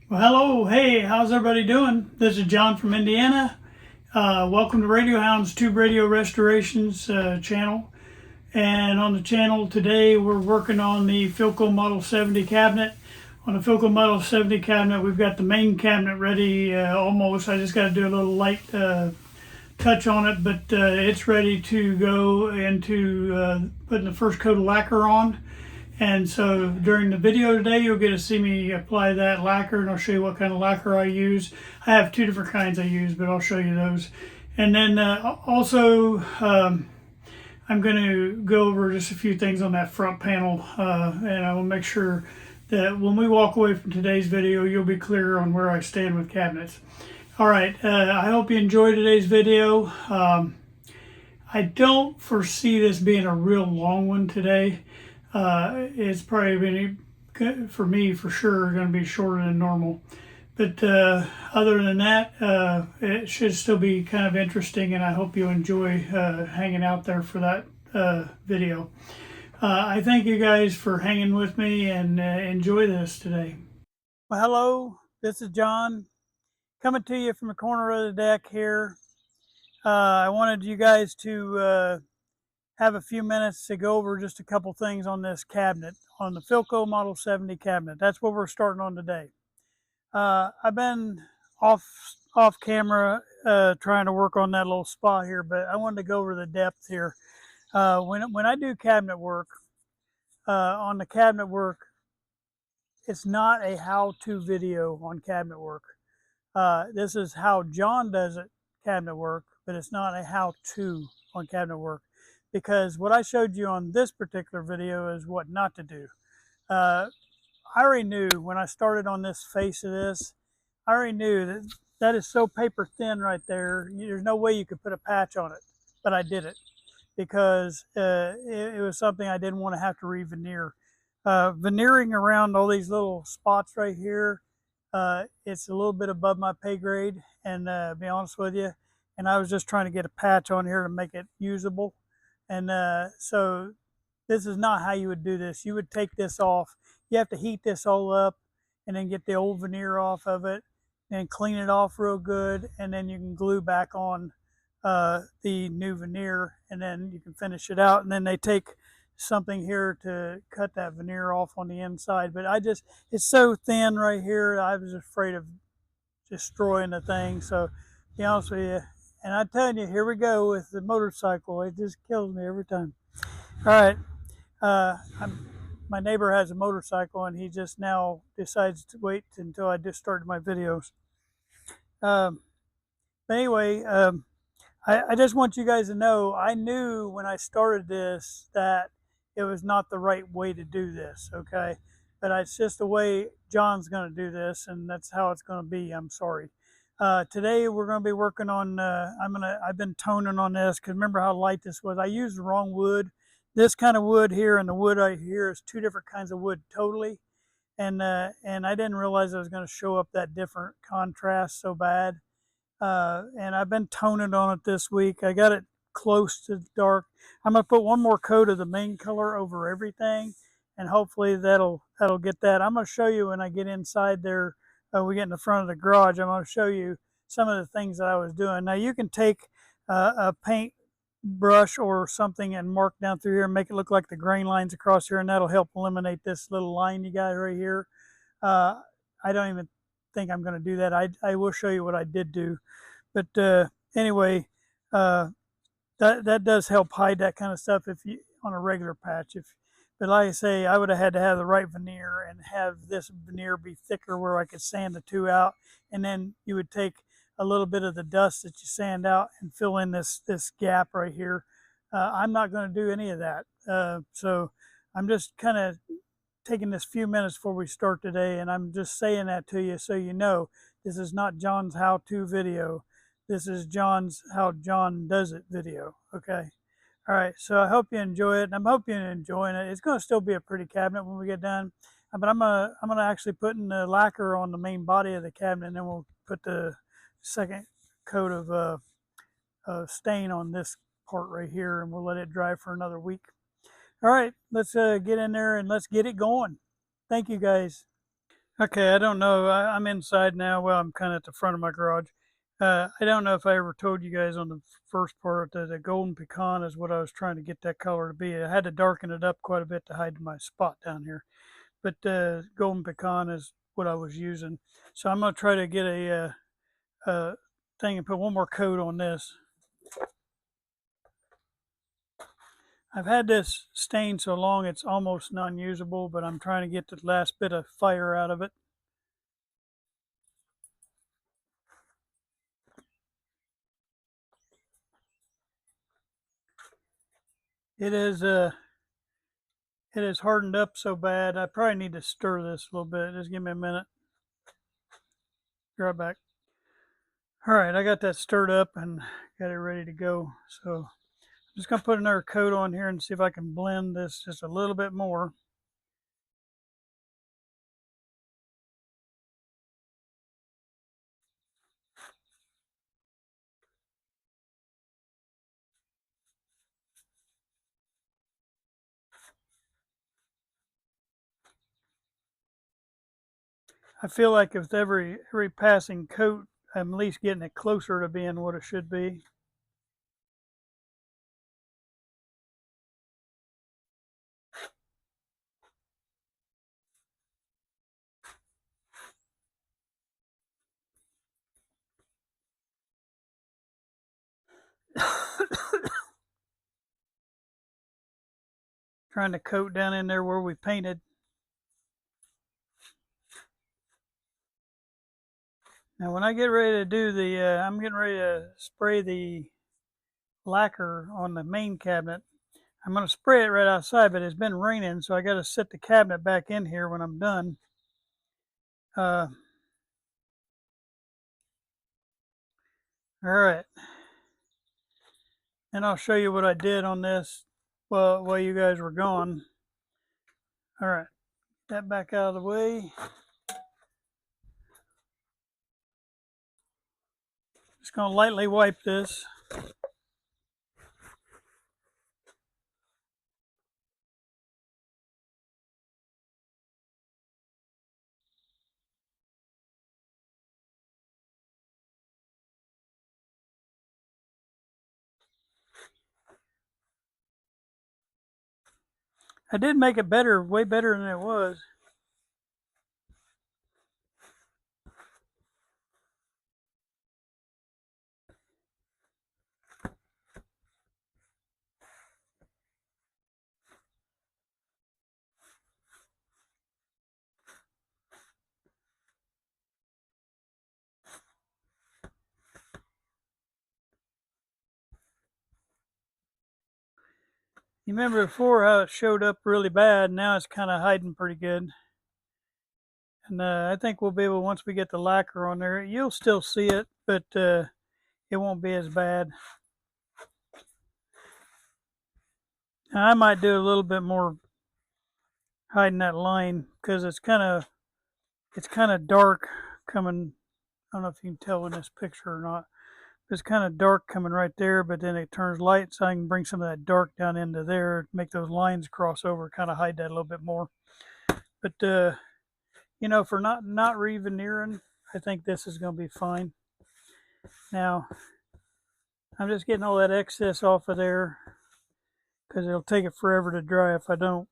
Well, hello, hey, how's everybody doing? This is John from Indiana. Welcome to Radio Hound's Tube Radio Restorations channel. And on the channel today, we're working on the Philco Model 70 cabinet. On the Philco Model 70 cabinet, we've got the main cabinet ready almost. I just got to do a little light touch on it, but it's ready to go into putting the first coat of lacquer on. And so during the video today, you'll get to see me apply that lacquer, and I'll show you what kind of lacquer I use. I have two different kinds I use, but I'll show you those. And then also, I'm going to go over just a few things on that front panel, and I will make sure that when we walk away from today's video, you'll be clear on where I stand with cabinets. All right, I hope you enjoyed today's video. I don't foresee this being a real long one today. It's probably been, for me, for sure, going to be shorter than normal. But other than that, it should still be kind of interesting, and I hope you enjoy hanging out there for that video. I thank you guys for hanging with me, and enjoy this today. Well, hello, this is John coming to you from the corner of the deck here. I wanted you guys to have a few minutes to go over just a couple things on this cabinet, on the Philco Model 70 cabinet. That's what we're starting on today. I've been off camera trying to work on that little spot here, but I wanted to go over the depth here. When I do cabinet work, on the cabinet work, it's not a how-to video on cabinet work. This is how John does it, cabinet work, but it's not a how-to on cabinet work. Because what I showed you on this particular video is what not to do. I already knew when I started on this face of this, I already knew that that is so paper thin right there. There's no way you could put a patch on it, but I did it because it was something I didn't want to have to re-veneer. Veneering around all these little spots right here, it's a little bit above my pay grade, and be honest with you, and I was just trying to get a patch on here to make it usable. And so this is not how you would do this. You would take this off. You have to heat this all up and then get the old veneer off of it and clean it off real good. And then you can glue back on the new veneer, and then you can finish it out. And then they take something here to cut that veneer off on the inside. But it's so thin right here, I was afraid of destroying the thing. So, to be honest with you, and I'm telling you, here we go with the motorcycle. It just kills me every time. All right. My neighbor has a motorcycle, and he just now decides to wait until I just started my videos. But anyway, I just want you guys to know, I knew when I started this that it was not the right way to do this, okay? But it's just the way John's going to do this, and that's how it's going to be. I'm sorry. Today we're going to be working on. I've been toning on this because remember how light this was. I used the wrong wood. This kind of wood here and the wood right here is two different kinds of wood totally, and I didn't realize I was going to show up that different contrast so bad. And I've been toning on it this week. I got it close to dark. I'm going to put one more coat of the main color over everything, and hopefully that'll get that. I'm going to show you when I get inside there. We get in the front of the garage. I'm going to show you some of the things that I was doing. Now you can take a paint brush or something and mark down through here and make it look like the grain lines across here, and that'll help eliminate this little line you got right here. I don't even think I'm going to do that. I will show you what I did do. But anyway, that does help hide that kind of stuff if you on a regular patch. But like I say, I would have had to have the right veneer and have this veneer be thicker where I could sand the two out, and then you would take a little bit of the dust that you sand out and fill in this gap right here. I'm not going to do any of that, so I'm just kind of taking this few minutes before we start today, and I'm just saying that to you so you know this is not John's how-to video. This is John's how John does it video, okay? All right, so I hope you enjoy it, and I'm hoping you're enjoying it. It's going to still be a pretty cabinet when we get done, but I'm gonna actually put in the lacquer on the main body of the cabinet, and then we'll put the second coat of stain on this part right here, and we'll let it dry for another week. All right, let's get in there and let's get it going. Thank you, guys. Okay, I don't know. I'm inside now. Well, I'm kind of at the front of my garage. I don't know if I ever told you guys on the first part that the golden pecan is what I was trying to get that color to be. I had to darken it up quite a bit to hide my spot down here. But golden pecan is what I was using. So I'm going to try to get a thing and put one more coat on this. I've had this stain so long it's almost non-usable, but I'm trying to get the last bit of fire out of it. It is it is hardened up so bad. I probably need to stir this a little bit. Just give me a minute. Be right back. All right, I got that stirred up and got it ready to go. So I'm just gonna put another coat on here and see if I can blend this just a little bit more. I feel like with every passing coat, I'm at least getting it closer to being what it should be. Trying to coat down in there where we painted. Now when I get ready to do the, I'm getting ready to spray the lacquer on the main cabinet. I'm going to spray it right outside, but it's been raining, so I got to set the cabinet back in here when I'm done. All right. And I'll show you what I did on this while you guys were gone. All right. That back out of the way. Just going to lightly wipe this. I did make it better, way better than it was. You remember before how it showed up really bad? Now it's kind of hiding pretty good. And I think we'll be able, once we get the lacquer on there, you'll still see it, but it won't be as bad. Now, I might do a little bit more hiding that line because it's kind of dark coming. I don't know if you can tell in this picture or not. It's kind of dark coming right there, but then it turns light, so I can bring some of that dark down into there, make those lines cross over, kind of hide that a little bit more. But you know, for not re-veneering, I think this is going to be fine. Now, I'm just getting all that excess off of there because it'll take it forever to dry if I don't.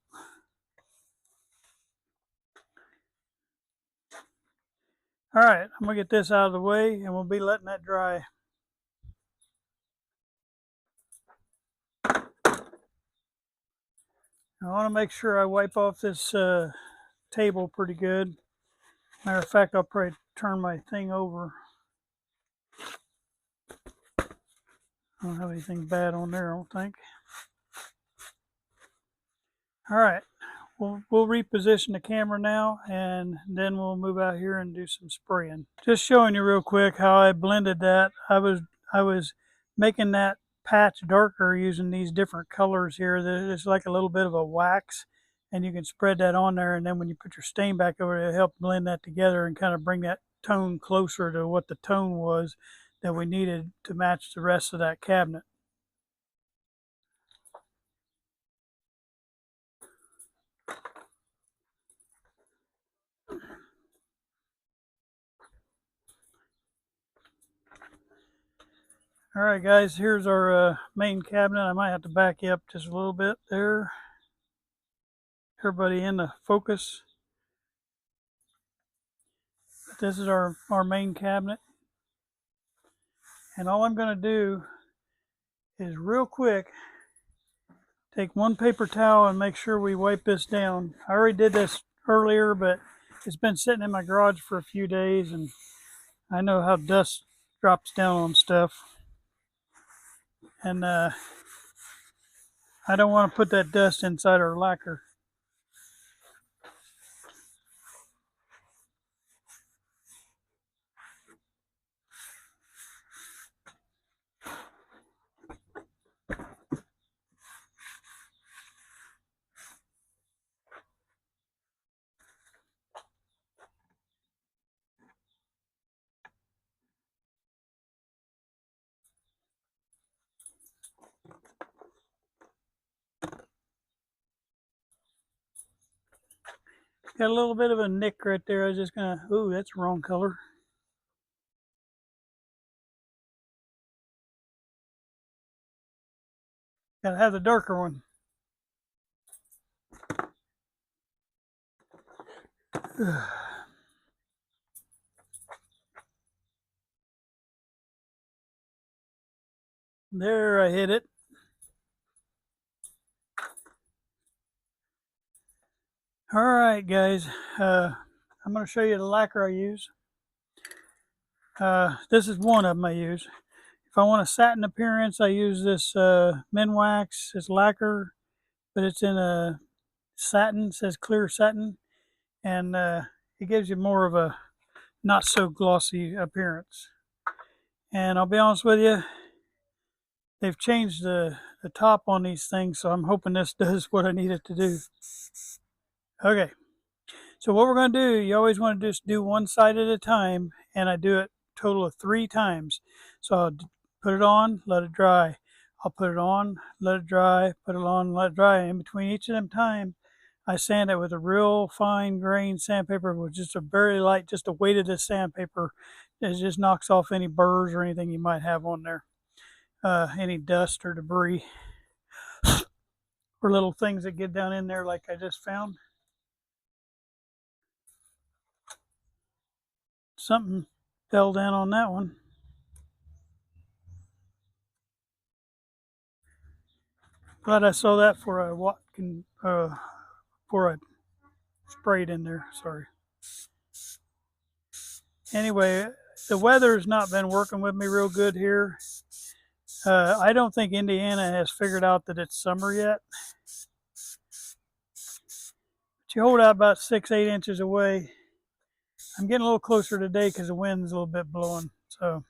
All right, I'm gonna get this out of the way and we'll be letting that dry. I want to make sure I wipe off this table pretty good. Matter of fact, I'll probably turn my thing over. I don't have anything bad on there, I don't think. All right, we'll reposition the camera now and then we'll move out here and do some spraying. Just showing you real quick how I blended that. I was making that patch darker using these different colors here. There's like a little bit of a wax and you can spread that on there, and then when you put your stain back over it, it'll help blend that together and kind of bring that tone closer to what the tone was that we needed to match the rest of that cabinet. All right, guys, here's our main cabinet. I might have to back you up just a little bit there. Everybody in the focus. This is our main cabinet. And all I'm going to do is real quick take one paper towel and make sure we wipe this down. I already did this earlier, but it's been sitting in my garage for a few days, and I know how dust drops down on stuff. And I don't want to put that dust inside our lacquer. Got a little bit of a nick right there. I was just gonna, ooh, that's the wrong color. Gotta have the darker one. There, I hit it. All right, guys. I'm going to show you the lacquer I use. This is one of them I use. If I want a satin appearance, I use this Minwax. It's lacquer, but it's in a satin. It says clear satin, and it gives you more of a not so glossy appearance. And I'll be honest with you, they've changed the top on these things, so I'm hoping this does what I need it to do. Okay. So what we're going to do, you always want to just do one side at a time, and I do it a total of 3 times. So I'll put it on, let it dry. I'll put it on, let it dry, put it on, let it dry. In between each of them time, I sand it with a real fine grain sandpaper with just a very light, just a weight of this sandpaper. It just knocks off any burrs or anything you might have on there, any dust or debris, or little things that get down in there like I just found. Something fell down on that one. Glad I saw that before I sprayed in there. Sorry. Anyway, the weather's not been working with me real good here. I don't think Indiana has figured out that it's summer yet. But you hold out about 6-8 inches away. I'm getting a little closer today because the wind's a little bit blowing. So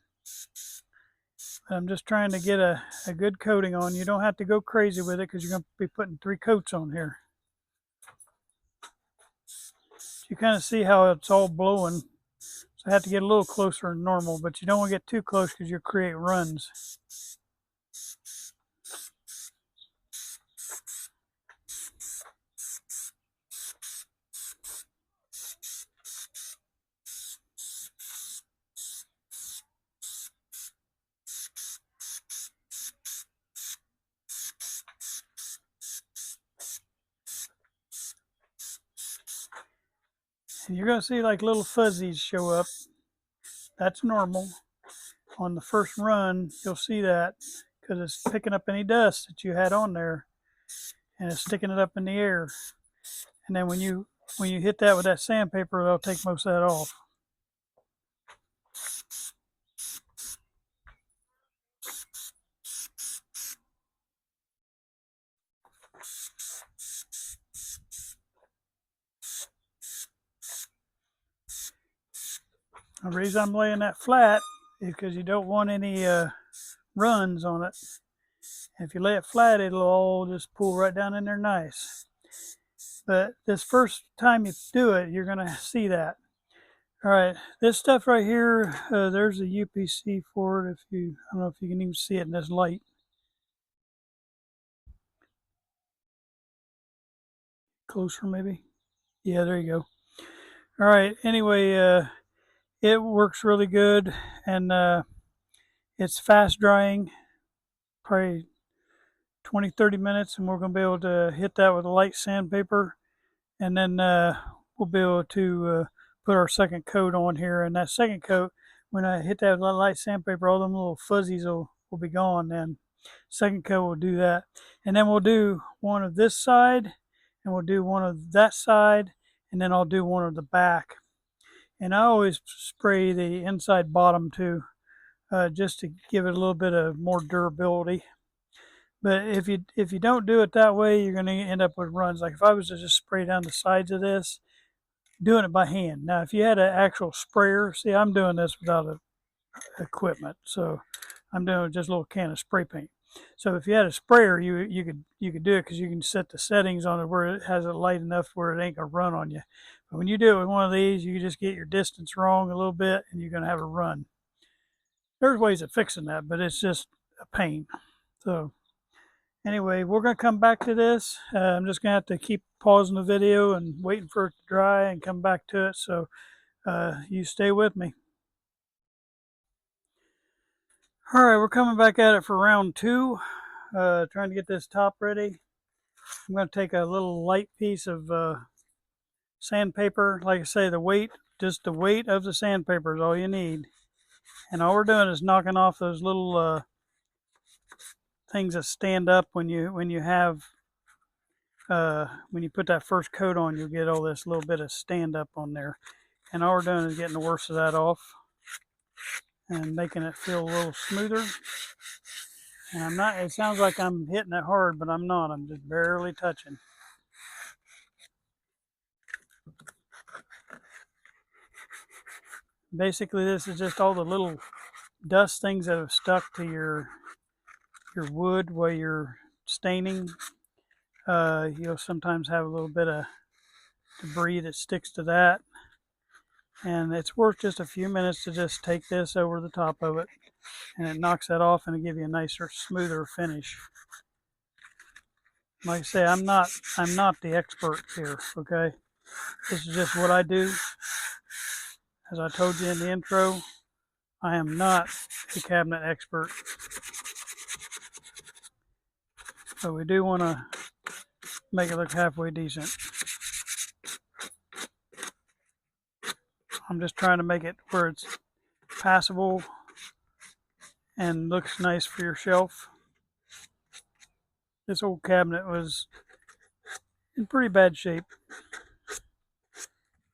I'm just trying to get a good coating on. You don't have to go crazy with it because you're going to be putting 3 coats on here. You kind of see how it's all blowing. So I have to get a little closer than normal, but you don't want to get too close because you'll create runs. And you're going to see like little fuzzies show up. That's normal. On the first run, you'll see that because it's picking up any dust that you had on there and it's sticking it up in the air. And then when you hit that with that sandpaper, they'll take most of that off. The reason I'm laying that flat is because you don't want any runs on it. And if you lay it flat, it'll all just pull right down in there nice. But this first time you do it, you're going to see that. All right, this stuff right here, there's a UPC for it. I don't know if you can even see it in this light. Closer maybe. Yeah, there you go. All right, anyway, it works really good, and It's fast drying, probably 20-30 minutes, and we're going to be able to hit that with a light sandpaper, and then we'll be able to put our second coat on here. And that second coat, when I hit that with a light sandpaper, all them little fuzzies will be gone. Then second coat will do that, and then we'll do one of this side, and we'll do one of that side, and then I'll do one of the back. And I always spray the inside bottom too, just to give it a little bit of more durability. But if you don't do it that way, you're going to end up with runs. Like if I was to just spray down the sides of this, doing it by hand. Now, if you had an actual sprayer, see, I'm doing this without equipment, so I'm doing just a little can of spray paint. So if you had a sprayer, you could do it, because you can set the settings on it where it has it light enough where it ain't gonna run on you. But when you do it with one of these, you just get your distance wrong a little bit, and you're gonna have a run. There's ways of fixing that, but it's just a pain. So anyway, we're gonna come back to this. I'm just gonna have to keep pausing the video and waiting for it to dry and come back to it. So you stay with me. All right, we're coming back at it for round two, trying to get this top ready. I'm going to take a little light piece of sandpaper. Like I say, just the weight of the sandpaper is all you need. And all we're doing is knocking off those little things that stand up when you put that first coat on. You'll get all this little bit of stand up on there. And all we're doing is getting the worst of that off and making it feel a little smoother. And it sounds like I'm hitting it hard, but I'm not. I'm just barely touching. Basically, this is just all the little dust things that have stuck to your wood while you're staining. You'll sometimes have a little bit of debris that sticks to that. And it's worth just a few minutes to just take this over the top of it, and it knocks that off and it'll give you a nicer, smoother finish. Like I say, I'm not the expert here, okay? This is just what I do. As I told you in the intro, I am not a cabinet expert. But we do want to make it look halfway decent. I'm just trying to make it where it's passable and looks nice for your shelf. This old cabinet was in pretty bad shape,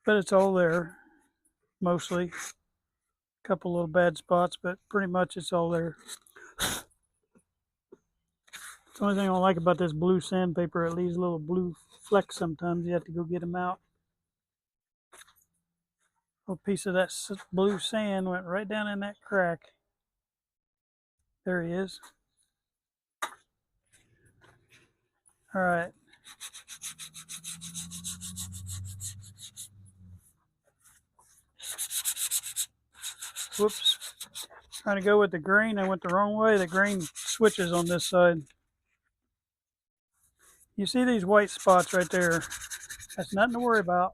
but it's all there, mostly. A couple little bad spots, but pretty much it's all there. The only thing I don't like about this blue sandpaper, it leaves little blue flecks sometimes. You have to go get them out. A little piece of that blue sand went right down in that crack. There he is. All right. Whoops. Trying to go with the grain. I went the wrong way. The grain switches on this side. You see these white spots right there? That's nothing to worry about.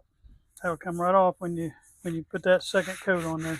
That'll come right off when you put that second coat on there.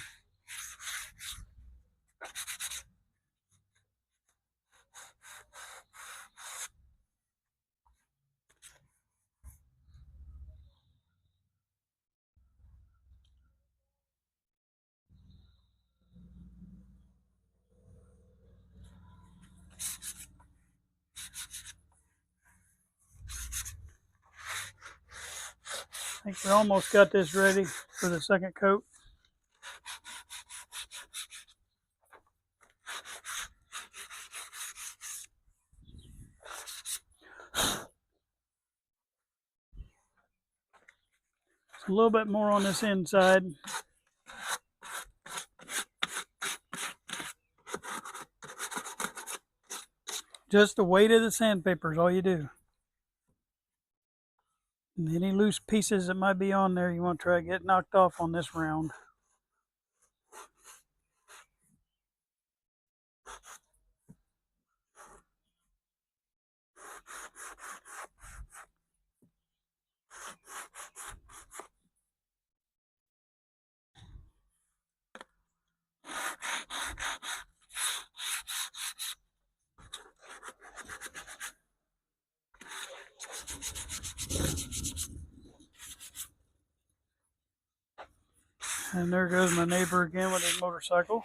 I think we almost got this ready for the second coat. A little bit more on this inside. Just the weight of the sandpaper is all you do. And any loose pieces that might be on there, you want to try to get knocked off on this round. And there goes my neighbor again with his motorcycle.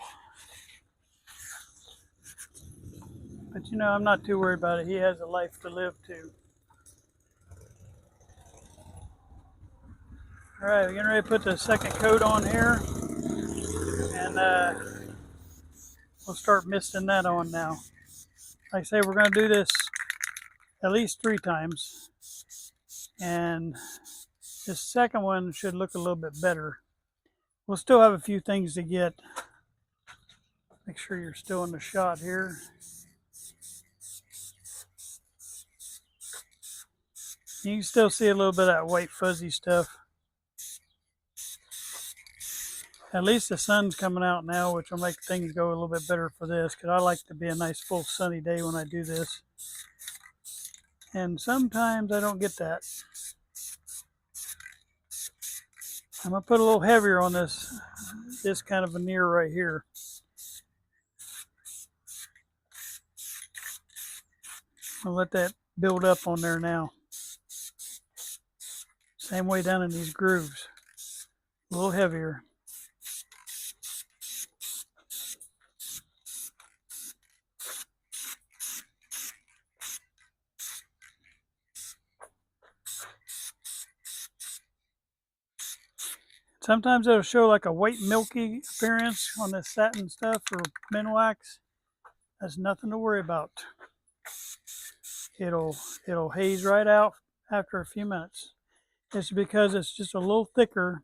But you know, I'm not too worried about it. He has a life to live too. All right, we're getting ready to put the second coat on here. And we'll start misting that on now. Like I say, we're going to do this at least 3 times. And this second one should look a little bit better. We'll still have a few things to get. Make sure you're still in the shot here. You can still see a little bit of that white fuzzy stuff. At least the sun's coming out now, which will make things go a little bit better for this, because I like to be a nice full sunny day when I do this. And sometimes I don't get that. I'm going to put a little heavier on this kind of veneer right here. I'll let that build up on there now. Same way down in these grooves. A little heavier. Sometimes it'll show like a white milky appearance on this satin stuff or min wax. That's nothing to worry about. It'll haze right out after a few minutes. It's because it's just a little thicker,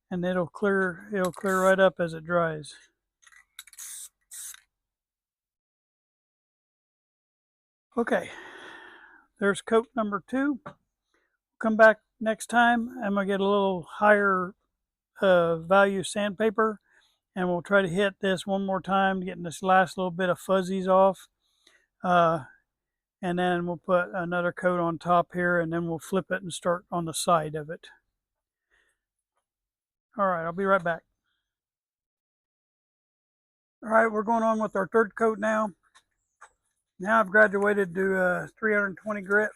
and it'll clear right up as it dries. Okay, there's coat number 2. Come back next time. I'm gonna get a little higher value sandpaper, and we'll try to hit this one more time, getting this last little bit of fuzzies off. And then we'll put another coat on top here, and then we'll flip it and start on the side of it. All right, I'll be right back. All right, we're going on with our 3rd coat now. Now I've graduated to 320 grit.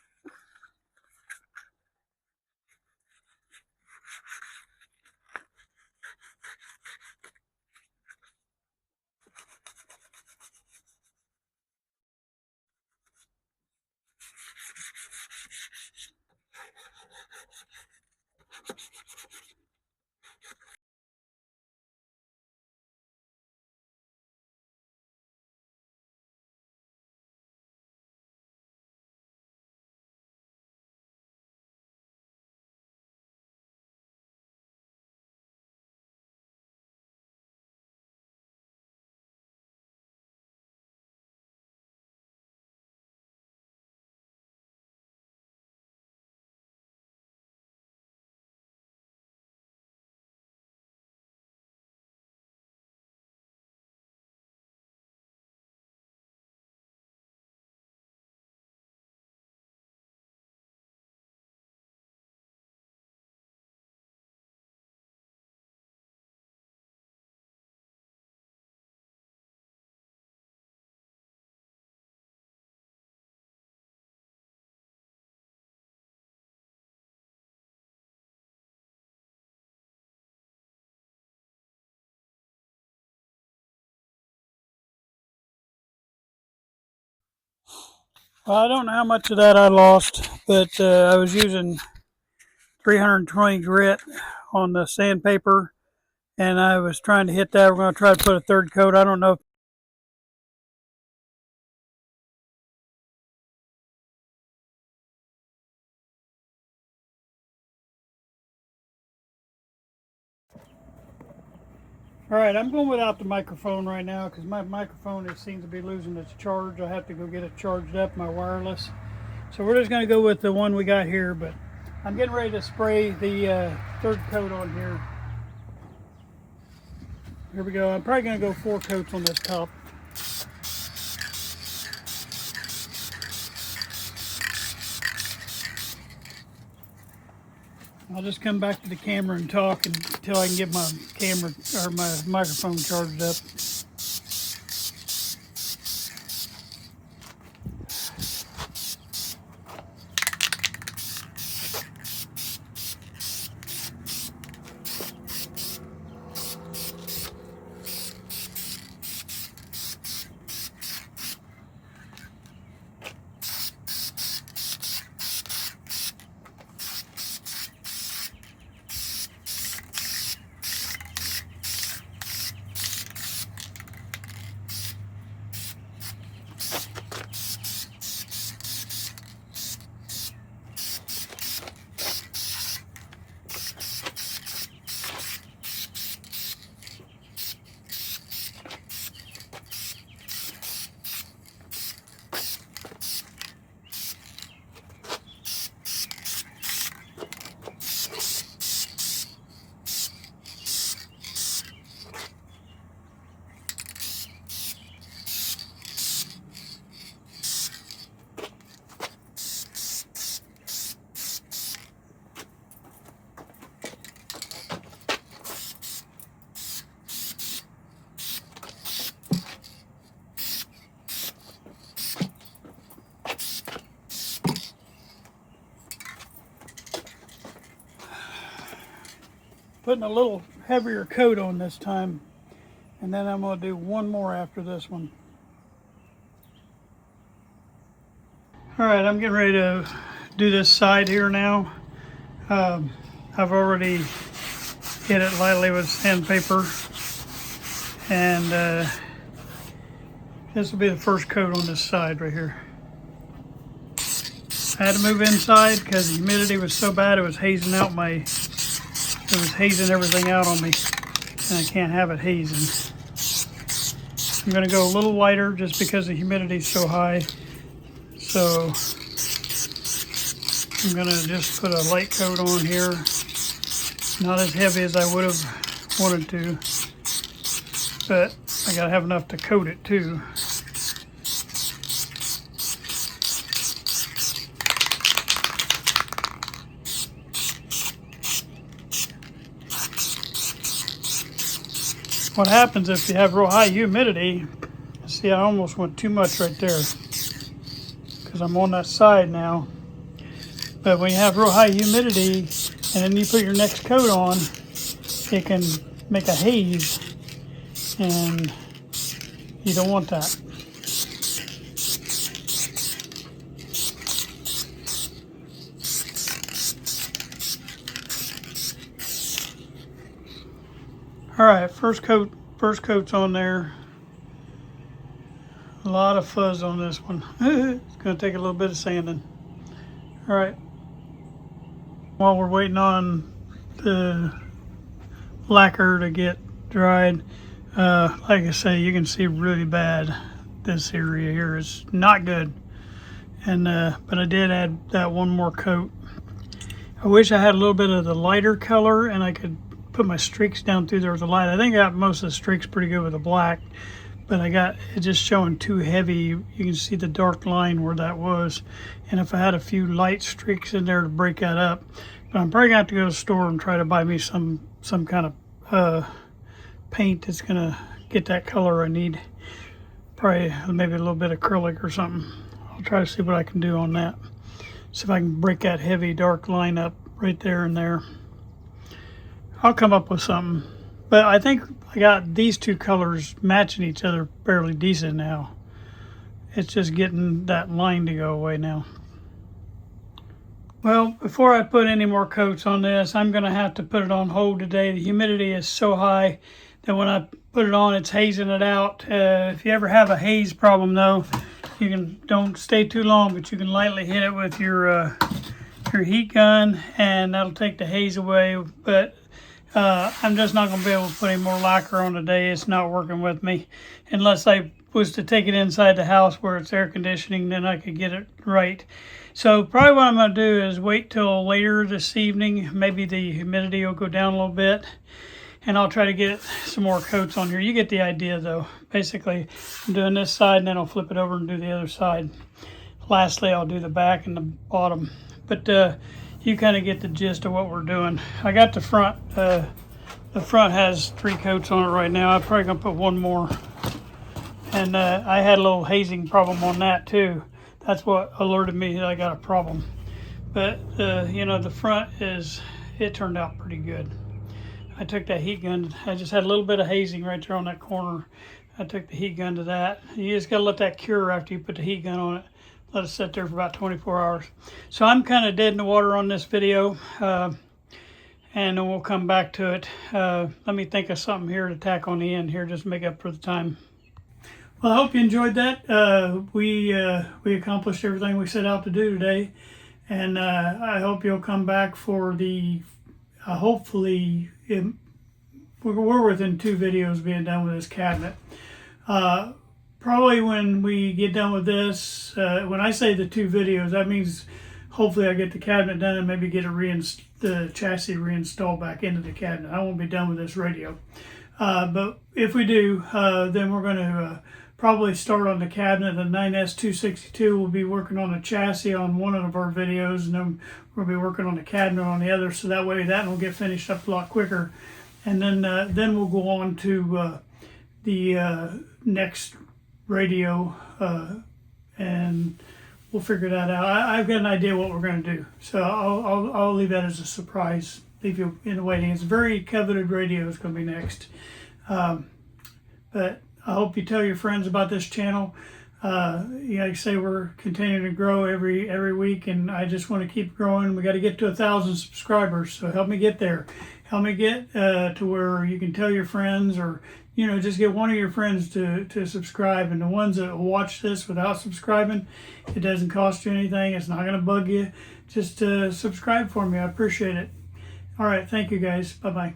Well, I don't know how much of that I lost, but I was using 320 grit on the sandpaper, and I was trying to hit that. We're going to try to put a 3rd coat. I don't know if All right, I'm going without the microphone right now because my microphone seems to be losing its charge. I have to go get it charged up, my wireless. So we're just going to go with the one we got here, but I'm getting ready to spray the 3rd coat on here. Here we go. I'm probably going to go 4 coats on this top. I'll just come back to the camera and talk until I can get my camera or my microphone charged up. putting a little heavier coat on this time, and then I'm going to do one more after this one. All right, I'm getting ready to do this side here now. I've already hit it lightly with sandpaper, and this will be the first coat on this side right here. I had to move inside because the humidity was so bad it was hazing everything out on me, and I can't have it hazing. I'm going to go a little lighter just because the humidity is so high. So I'm going to just put a light coat on here. Not as heavy as I would have wanted to, but I got to have enough to coat it too. What happens if you have real high humidity, see, I almost went too much right there because I'm on that side now. But when you have real high humidity and then you put your next coat on, it can make a haze, and you don't want that. All right, first coat's on there. A lot of fuzz on this one. It's going to take a little bit of sanding. All right. While we're waiting on the lacquer to get dried, like I say, you can see really bad. This area here is not good. And but I did add that one more coat. I wish I had a little bit of the lighter color and I could put my streaks down through there with the light. I think I got most of the streaks pretty good with the black, but I got it just showing too heavy. You can see the dark line where that was, and if I had a few light streaks in there to break that up. But I'm probably gonna have to go to the store and try to buy me some kind of paint that's gonna get that color I need. Probably maybe a little bit of acrylic or something. I'll try to see what I can do on that. See if I can break that heavy dark line up right there and there. I'll come up with something, but I think I got these two colors matching each other fairly decent now. It's just getting that line to go away now. Well, before I put any more coats on this, I'm going to have to put it on hold today. The humidity is so high that when I put it on, it's hazing it out. If you ever have a haze problem though, don't stay too long, but you can lightly hit it with your heat gun and that'll take the haze away. But I'm just not going to be able to put any more lacquer on today. It's not working with me. Unless I was to take it inside the house where it's air conditioning, then I could get it right. So probably what I'm going to do is wait till later this evening. Maybe the humidity will go down a little bit, and I'll try to get some more coats on here. You get the idea though. Basically, I'm doing this side and then I'll flip it over and do the other side. Lastly, I'll do the back and the bottom. But you kind of get the gist of what we're doing. I got the front. The front has 3 coats on it right now. I'm probably gonna put one more. And I had a little hazing problem on that too. That's what alerted me that I got a problem. But you know, the front it turned out pretty good. I took that heat gun. I just had a little bit of hazing right there on that corner. I took the heat gun to that. You just gotta let that cure after you put the heat gun on it. Let it sit there for about 24 hours. So I'm kind of dead in the water on this video, and then we'll come back to it. Let me think of something here to tack on the end here, just to make up for the time. Well, I hope you enjoyed that. We accomplished everything we set out to do today, and I hope you'll come back for the, hopefully, we're within 2 videos being done with this cabinet. Probably when we get done with this, when I say the 2 videos, that means hopefully I get the cabinet done and maybe get the chassis reinstalled back into the cabinet. I won't be done with this radio. But if we do, then we're going to probably start on the cabinet. The 9S262 will be working on the chassis on one of our videos, and then we'll be working on the cabinet on the other, so that way that will get finished up a lot quicker. And then we'll go on to the next radio, and we'll figure that out. I've got an idea what we're going to do, so I'll leave that as a surprise leave you in the waiting. It's a very coveted radio. It's going to be next. But I hope you tell your friends about this channel. Like I say, we're continuing to grow every week, and I just want to keep growing. We got to get to 1,000 subscribers, so help me get there. Help me get to where you can tell your friends, or just get one of your friends to subscribe. And the ones that watch this without subscribing, it doesn't cost you anything. It's not going to bug you. Just subscribe for me. I appreciate it. All right, thank you guys. Bye-bye.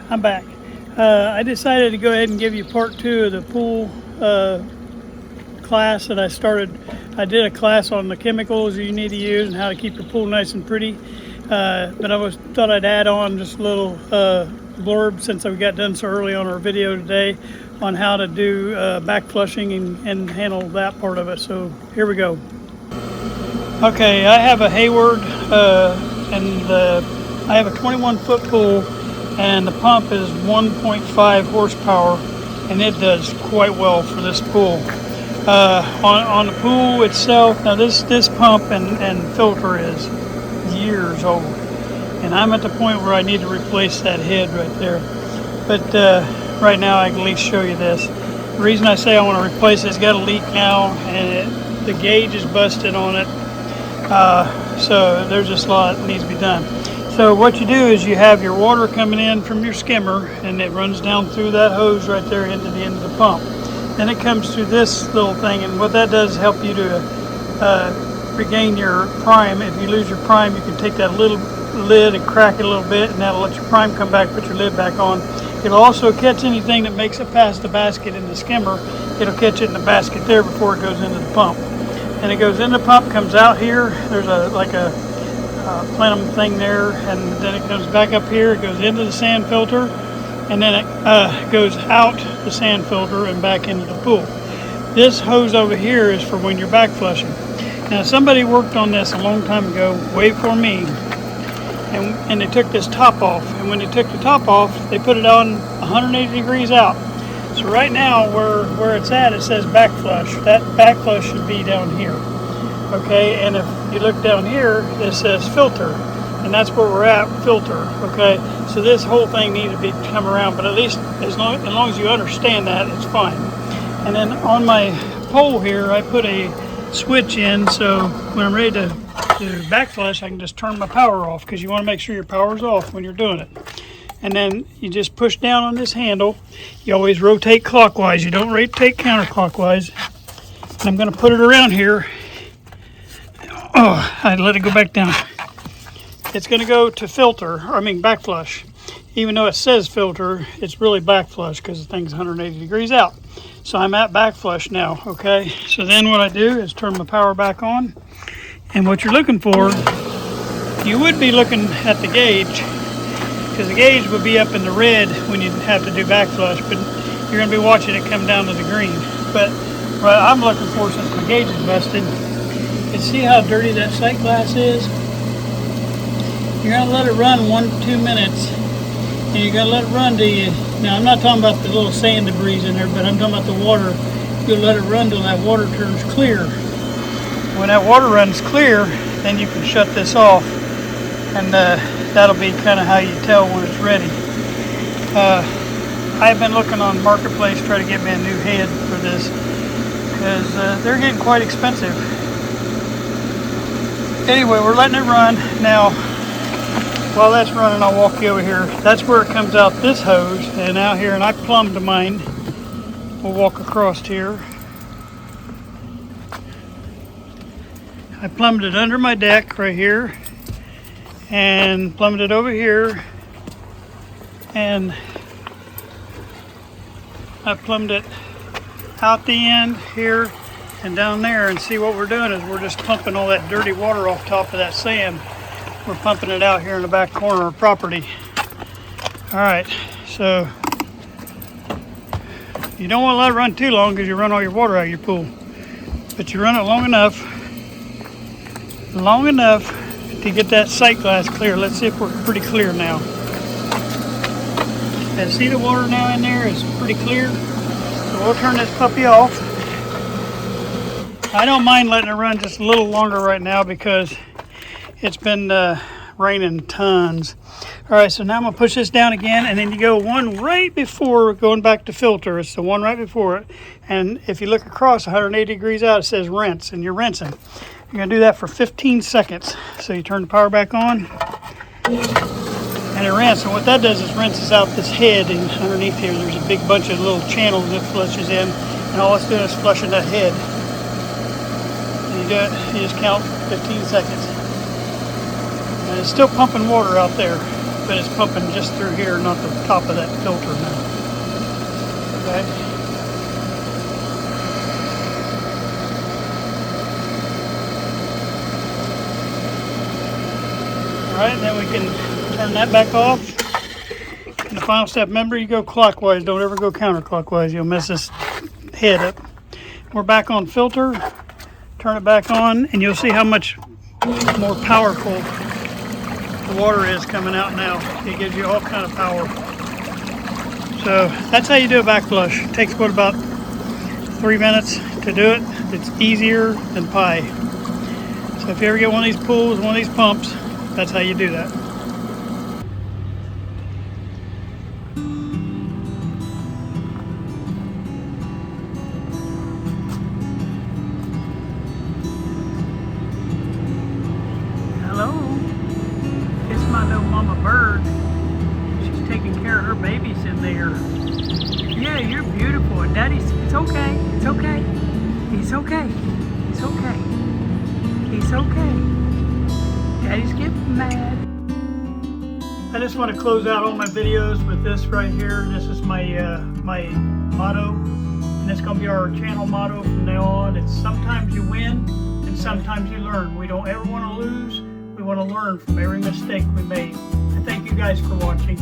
I'm back. I decided to go ahead and give you part 2 of the pool class that I started. I did a class on the chemicals you need to use and how to keep your pool nice and pretty. But I thought I'd add on just a little blurb, since we got done so early on our video today, on how to do back flushing and handle that part of it. So here we go. Okay, I have a Hayward and I have a 21-foot pool, and the pump is 1.5 horsepower, and it does quite well for this pool. On the pool itself, now this pump and filter is years old, and I'm at the point where I need to replace that head right there. But right now I can at least show you this. The reason I say I want to replace it, it's got a leak now, and the gauge is busted on it. So there's just a lot that needs to be done. So what you do is you have your water coming in from your skimmer, and it runs down through that hose right there into the end of the pump. Then it comes through this little thing, and what that does is help you to regain your prime. If you lose your prime, you can take that little lid and crack it a little bit, and that'll let your prime come back, put your lid back on. It'll also catch anything that makes it past the basket in the skimmer. It'll catch it in the basket there before it goes into the pump. And it goes in the pump, comes out here. There's a plenum thing there, and then it comes back up here. It goes into the sand filter, and then it goes out the sand filter and back into the pool. This hose over here is for when you're back flushing. Now somebody worked on this a long time ago, way before me, and they took this top off. And when they took the top off, they put it on 180 degrees out. So right now, where it's at, it says back flush. That back flush should be down here. Okay, and if you look down here, it says filter, and that's where we're at, filter. Okay, so this whole thing needs to be come around, but at least as long as you understand that, it's fine. And then on my pole here, I put a switch in, so when I'm ready to back flush, I can just turn my power off, because you want to make sure your power's off when you're doing it. And then you just push down on this handle. You always rotate clockwise. You don't rotate counterclockwise. And I'm going to put it around here. Oh, I let it go back down. It's going to go to filter, back flush. Even though it says filter, it's really back flush because the thing's 180 degrees out. So I'm at back flush now, okay? So then what I do is turn my power back on. And what you're looking for, you would be looking at the gauge, because the gauge would be up in the red when you have to do back flush, but you're going to be watching it come down to the green. But what I'm looking for, since my gauge is busted, is see how dirty that sight glass is? You're going to let it run 1-2 minutes, and you're going to let it run till you, now I'm not talking about the little sand debris in there, but I'm talking about the water. You'll let it run till that water turns clear. When that water runs clear, then you can shut this off, and that'll be kind of how you tell when it's ready. I've been looking on Marketplace to try to get me a new head for this, because they're getting quite expensive. Anyway, we're letting it run. Now, while that's running, I'll walk you over here. That's where it comes out this hose, and out here, and I plumbed mine. We'll walk across here. I plumbed it under my deck right here, and plumbed it over here, and I plumbed it out the end here and down there. And see, what we're doing is we're just pumping all that dirty water off top of that sand. We're pumping it out here in the back corner of property. All right, so you don't want to let it run too long, because you run all your water out of your pool. But you run it long enough to get that sight glass clear. Let's see if we're pretty clear now. And see the water now in there is pretty clear. So we'll turn this puppy off. I don't mind letting it run just a little longer right now because it's been raining tons. All right, so now I'm gonna push this down again, and then you go one right before going back to filter. It's the one right before it. And if you look across 180 degrees out, it says rinse, and you're rinsing. You're gonna do that for 15 seconds. So you turn the power back on, and it rinses. And what that does is rinses out this head, and underneath here there's a big bunch of little channels that flushes in, and all it's doing is flushing that head. And you do it, you just count 15 seconds. And it's still pumping water out there, but it's pumping just through here, not the top of that filter now. Okay. All right, then we can turn that back off. And the final step, remember, you go clockwise. Don't ever go counterclockwise. You'll mess this head up. We're back on filter. Turn it back on, and you'll see how much more powerful the water is coming out now. It gives you all kind of power. So that's how you do a back flush. It takes what, about 3 minutes to do it. It's easier than pie. So if you ever get one of these pools, one of these pumps, that's how you do that. Hello. It's my little mama bird. She's taking care of her babies in there. Yeah, you're beautiful. And Daddy's, it's okay. It's okay. It's okay. It's okay. It's okay. Daddy's getting mad. I just want to close out all my videos with this right here. This is my my motto. And it's going to be our channel motto from now on. It's sometimes you win and sometimes you learn. We don't ever want to lose. We want to learn from every mistake we made. And thank you guys for watching.